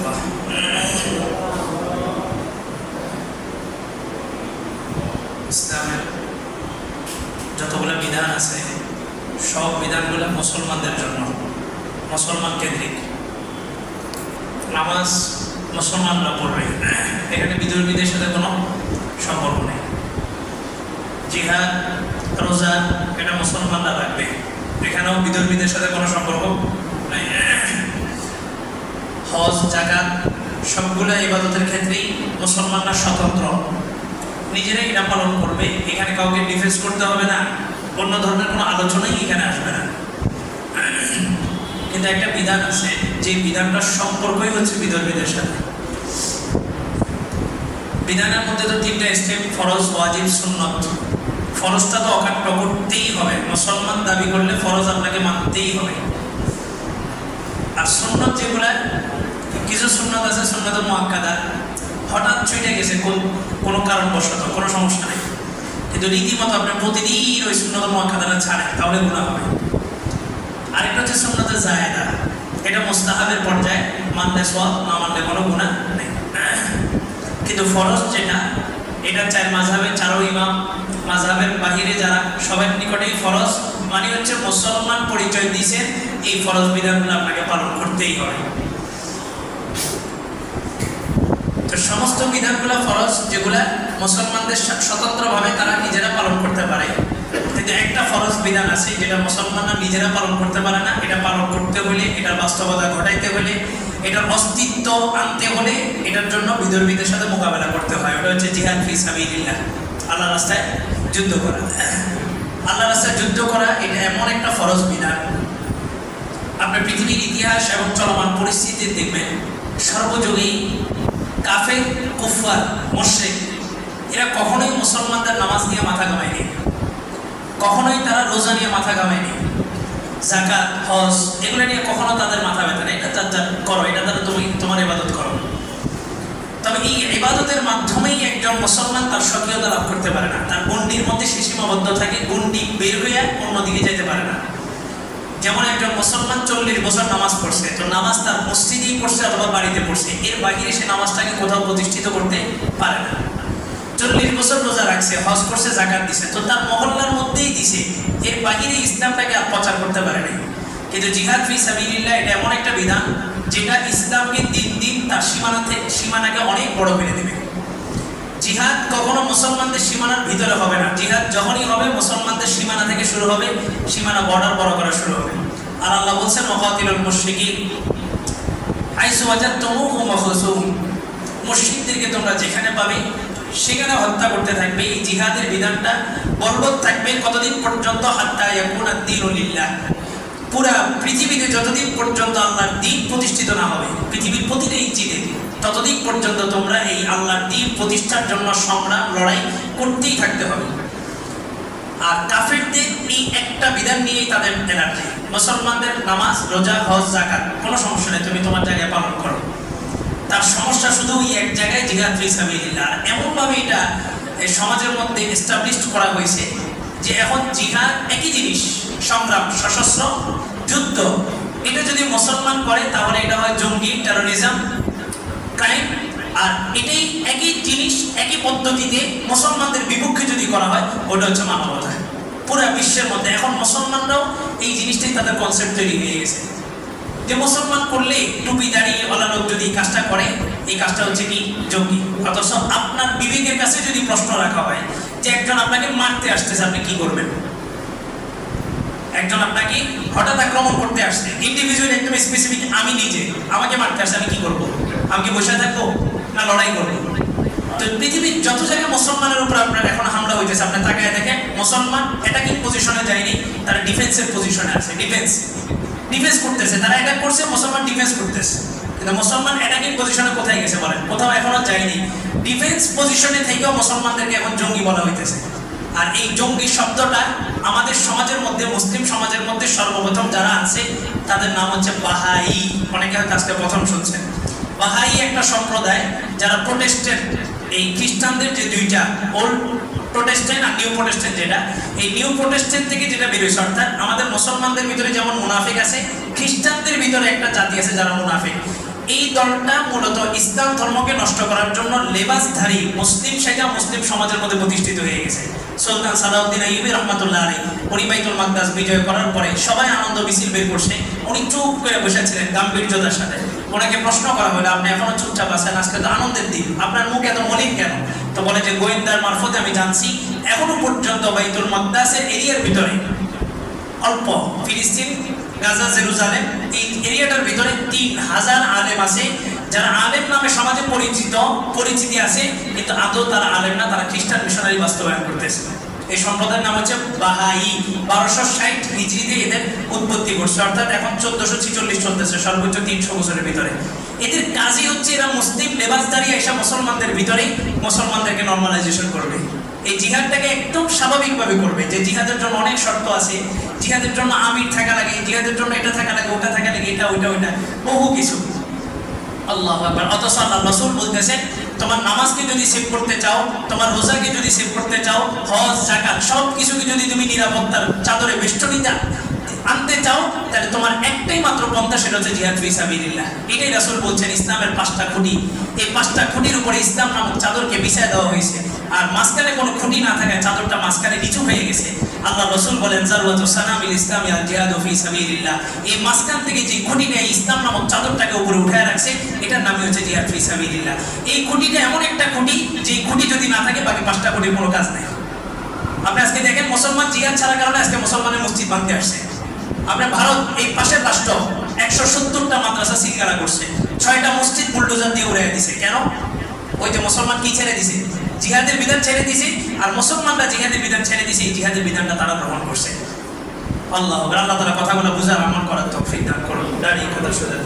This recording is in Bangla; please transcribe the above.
রহমতুল্লাহ। ইসলামের যতগুলো বিধান আছে সব বিধানগুলো মুসলমানদের জন্য, মুসলমান কেন্দ্রিক। নামাজ মুসলমানরা পড়বে, এখানে বিধর্মীদের সাথে কোনো সম্পর্ক নেই। জিহাদ, রোজা এটা মুসলমানরা রাখবে, এখানেও বিধর্মীদের সাথে কোনো সম্পর্ক নেই। হজ, জাকাত সবগুলো ইবাদতের ক্ষেত্রেই মুসলমানরা স্বতন্ত্র, নিজেরাই এটা পালন করবে, এখানে কাউকে ডিফেন্স করতে হবে না, অন্য ধরনের কোনো আলোচনাই এখানে আসবে না। কিন্তু একটা বিধান আছে, যে বিধানটার সম্পর্কই হচ্ছে বিধর্মীদের সাথে। বিধানের মধ্যে তো তিনটা স্টেপ: ফরজ, ওয়াজিব, সুন্নত। ফরজটা তো অকাট্য করতেই হবে, মুসলমান দাবি করলে ফরজ আপনাকে মানতেই হবে। আর সুন্নত যেগুলা, কিছু সুন্নত আছে সুন্নত মুআক্কাদা, হঠাৎ ছুটে গেছে কোনো কারণবশত, কোনো সমস্যা নেই, কিন্তু রীতিমতো আপনি প্রতিদিন ওই সুন্নত মুআক্কাদাটা ছাড়েন তাহলে গুনাহ হবে। আরেকটা হচ্ছে সুন্নতে জায়েদা, এটা মুস্তাহাবের পর্যায়ে, মানলে সওয়াব, না মানলে কোনো গুনাহ নেই। কিন্তু ফরজ যেটা, এটা চার মাযহাবের চারো ইমাম, মাযহাবের বাহিরে যারা, সবার নিকটেই ফরজ মানে হচ্ছে মুসলমান পরিচয় দিয়েছেন, এই ফরজ বিধানগুলো আপনাকে পালন করতেই হবে। তো সমস্ত বিধানগুলো ফরজ, যেগুলা মুসলমানদের স্বতন্ত্রভাবে তারা নিজেরা পালন করতে পারে। কিন্তু একটা ফরজ বিধান আছে যেটা মুসলমানরা নিজেরা পালন করতে পারে না, এটা পালন করতে হলে, এটার বাস্তবতা ঘটাইতে হলে, এটার অস্তিত্ব আনতে হলে, এটার জন্য বিধর্মীদের সাথে মোকাবেলা করতে হয়। ওটা হচ্ছে জিহাদ ফি সাবিলিল্লাহ, আল্লাহর রাস্তায় যুদ্ধ করা। আল্লাহর রাস্তায় যুদ্ধ করা এটা এমন একটা ফরজ বিধান, আপনার পৃথিবীর ইতিহাস এবং চলমান পরিস্থিতি দেখবেন, সর্বযুগেই কাফের, কুফফার, মুশরিক এরা কখনোই মুসলমানদের নামাজ নিয়ে মাথা ঘামায়নি, কখনোই তারা রোজা নিয়ে মাথা ঘামায়নি, যাকাত, হজ এগুলো নিয়ে কখনো তাদের মাথা ব্যথা নেই। এটা যা করো, এটা দ্বারা তুমি তোমার ইবাদত করো। তবে এই ইবাদতের মাধ্যমেই একজন মুসলমান তার স্বকীয়তা লাভ করতে পারে না, তার গণ্ডির মধ্যে সে সীমাবদ্ধ থাকে, গণ্ডি বের হয়ে অন্যদিকে যেতে পারে না। যেমন একজন মুসলমান 40 বছর নামাজ পড়ছে, তো নামাজ তার মসজিদেই পড়ছে অথবা বাড়িতে পড়ছে, এর বাইরে সে নামাজটাকে কোথাও প্রতিষ্ঠিত করতে পারে না। 40 বছর রোজা রাখছে, হজ করছে, জাকাত দিছে, তো তার মহল্লার মধ্যেই দিছে, এর বাইরে ইসলামটাকে আর প্রচার করতে পারে না। কিন্তু জিহাদ ফি সাবিলিল্লাহ এটা এমন একটা বিধান যেটা ইসলামকে দিন দিন তার সীমানাকে অনেক বড় করে দেবে। জিহাদ কখনো মুসলমানদের সীমানার ভিতরে হবে না, জিহাদ যখনই হবে মুসলমানদের সীমানা থেকে শুরু হবে, সীমানা বর্ডার বড় করা শুরু হবে। আর আল্লাহ বলছেন ওয়াকাতিলুল মুশরিকিন হাইসু ওয়াজাদতুমুহুম ফাখুযুহুম, মুশরিকদেরকে তোমরা যেখানে পাবে সেখানে হত্যা করতে থাকবে। এই জিহাদের বিধানটা বলবৎ থাকবে কতদিন পর্যন্ত? হাত্তা ইয়াকুনা দ্বীনু লিল্লাহ, পুরা পৃথিবীতে যতদিন পর্যন্ত আল্লাহর দ্বীন প্রতিষ্ঠিত না হবে, পৃথিবীর প্রতিটা ইঞ্চিতে, ততদিন পর্যন্ত তোমরা এই আল্লাহর দ্বীন প্রতিষ্ঠার জন্য সংগ্রাম, লড়াই করতেই থাকতে হবে। আর কাফেরদের এই একটা বিধান নিয়েই তাদের এনার্জি। মুসলমানদের নামাজ, রোজা, হজ, জাকাত কোনো সমস্যা নেই, তুমি তোমার জায়গায় পালন করো। তার সমস্যা শুধু ওই এক জায়গায়, জিহাদ ফি সাবিলিল্লাহ। আর এমনভাবে এটা সমাজের মধ্যে এস্টাবলিশ করা হয়েছে যে এখন জিহাদ একই জিনিস, সংগ্রাম, সশস্ত্র যুদ্ধ, এটা যদি মুসলমান করে তাহলে এটা হয় জঙ্গি, টেরোরিজম, ক্রাইম। আর এটাই একই জিনিস, একই পদ্ধতিতে মুসলমানদের বিপক্ষে যদি করা হয়, ওটা হচ্ছে মানবতা। পুরো বিশ্বের মধ্যে এখন মুসলমানরাও এই জিনিসটাই তাদের কনসেপ্ট তৈরি হয়ে গেছে যে মুসলমান করলে, টুপি দাঁড়িয়ে ওলা লোক যদি কাজটা করে, এই কাজটা হচ্ছে কি জঙ্গি। অথচ আপনার বিবেকের কাছে যদি প্রশ্ন রাখা হয় যে একজন আপনাকে মারতে আসতেছে, আপনি কি করবেন? একজন আপনাকে হঠাৎ আক্রমণ করতে আসছে, ইন্ডিভিজুয়াল একদম স্পেসিফিক, আমি নিজে, আমাকে মারতে আসছে, আমি কি করব? আমি কি বসে থাকবো না লড়াই করবো? তো পৃথিবীর যত জায়গায় মুসলমানের উপর আপনার এখন হামলা হইতেছে, আপনি তাকায় দেখেন মুসলমান অ্যাটাকিং পজিশনে যায়নি, তারা ডিফেন্সের পজিশনে আছে। ডিফেন্স করতেছে, তারা অ্যাটাক করছে, মুসলমান ডিফেন্স করতেছে। কিন্তু মুসলমান অ্যাটাকিং পজিশনে কোথায় গেছে বলেন? কোথাও এখনো যায়নি। ডিফেন্স পজিশনে থেকেও মুসলমানদেরকে এখন জঙ্গি বলা হইতেছে। আর এই জঙ্গি শব্দটা আমাদের সমাজের মধ্যে, মুসলিম সমাজের মধ্যে সর্বপ্রথম যারা আছে তাদের নাম হচ্ছে বাহাই। অনেকে হয়তো আজকে প্রথম শুনছেন। বাহাই একটা সম্প্রদায় যারা প্রোটেস্ট্যান্ট, এই খ্রিস্টানদের যে দুইটা, ওল্ড প্রোটেস্ট্যান্ট আর নিউ প্রোটেস্ট্যান্ট, যেটা এই নিউ প্রোটেস্ট্যান্ট থেকে যেটা বেরোয়, অর্থাৎ আমাদের মুসলমানদের ভিতরে যেমন মুনাফিক আছে, খ্রিস্টানদের ভিতরে একটা জাতি আছে যারা মুনাফিক। এই দলটা মূলত ইসলাম ধর্মকে নষ্ট করার জন্য লেবাসধারী মুসলিম সেজা মুসলিম সমাজের মধ্যে প্রতিষ্ঠিত হয়ে গেছে। সুলতান সালাউদ্দিন আইয়ুবী রহমাতুল্লাহ আলাইহি উনি বাইতুল মাকদাস বিজয় করার পরে সবাই আনন্দ মিছিল বের করছে, উনি চুপ করে বসেছিলেন গাম্ভীর্যতার সাথে। ওনাকে প্রশ্ন করা হলো, আপনি এখনো চুপচাপ আছেন, আজকে তো আনন্দের দিন, আপনার মুখ এত মলিন কেন? তো বলে যে গোয়েন্দার মারফতে আমি জানছি এখনো পর্যন্ত বাইতুল মাকদাসের এরিয়ার ভিতরে অল্প ফিলিস্তিন, গাজা, জেরুজালেম এই এরিয়াটার ভিতরে 3000 আলেম আছে যারা আলেম নামে সমাজে পরিচিতি আছে, কিন্তু আদৌ তারা আলেম না, তারা খ্রিস্টান মিশনারি বাস্তবায়ন করতেছে। এই সম্প্রদায়ের নাম হচ্ছে বাহাই। 1260 হিজরিতে এদের উৎপত্তি ঘটছে, অর্থাৎ এখন 1446 চলতেছে, সর্বোচ্চ 300 বছরের ভিতরে। এদের কাজই হচ্ছে এরা মুসলিম লেবাসদারি এসব মুসলমানদের ভিতরে মুসলমানদেরকে নর্মালাইজেশন করবে, এই জিহাদটাকে একদম স্বাভাবিকভাবে করবে। যে জিহাদের জন্য অনেক শর্ত আছে, জিহাদের জন্য আমির থাকা লাগে, জিহাদের জন্য এটা থাকা লাগে, ওটা থাকা লাগে, এটা ওইটা ওইটা বহু কিছু। আল্লাহু আকবার। অথচ আল্লাহ রাসূল বলতেছেন, তোমার নামাজকে যদি সেভ করতে চাও, তোমার রোজাকে যদি সেভ করতে চাও, হজ, যাকাত সব কিছুকে যদি তুমি নিরাপত্তার চাদরে বেষ্টনী আনতে চাও, তাহলে তোমার একটাই মাত্র পন্থা, সেটা হচ্ছে জিহাদ ফি সাবিলিল্লাহ। এটাই রাসূল বলছেন ইসলামের 5টা খুঁটি। এই 5টা খুঁটির উপরে ইসলাম নামক চাদরকে বিছায় দেওয়া হয়েছে, আর মাঝখানে কোনো খুঁটি না থাকায় চাদরটা মাঝখানে নিচু হয়ে গেছে। আল্লাহ রাসূল বলেন, জারওয়াতুস সানামিল ইসলামি আল জিহাদু ফি সাবিলিল্লাহ। এই মাঝখান থেকে যে খুঁটিটা ইসলাম নামক চাদরটাকে উপরে উঠায় রাখছে, এটার নামই হচ্ছে জিহাদ ফি সাবিলিল্লাহ। এই খুঁটিটা এমন একটা খুঁটি, যে খুঁটি যদি না থাকে বাকি 5টা খুঁটির কোনো কাজ নাই। আপনি আজকে দেখেন মুসলমান জিহাদ ছাড়ার কারণে আজকে মুসলমানের মসজিদ ভাঙতে আসছে। আপনার ভারত এই পাশের রাষ্ট্র 170টা মাদ্রাসা সিলগালা করছে, 6টা মসজিদ বুলডোজার দিয়ে উড়াই দিছে। কেন? ওই যে মুসলমান কি ছেড়ে দিছে? জিহাদের বিধান ছেড়ে দিছে, আর মুসলমানরা জিহাদের বিধান ছেড়ে দিছে, এই জিহাদের বিধানটা তারা গ্রহণ করছে। আল্লাহ তাআলা কথাগুলো বুঝার আমল করার তৌফিক দান করুন। দাঁড়িয়ে কথা শুনে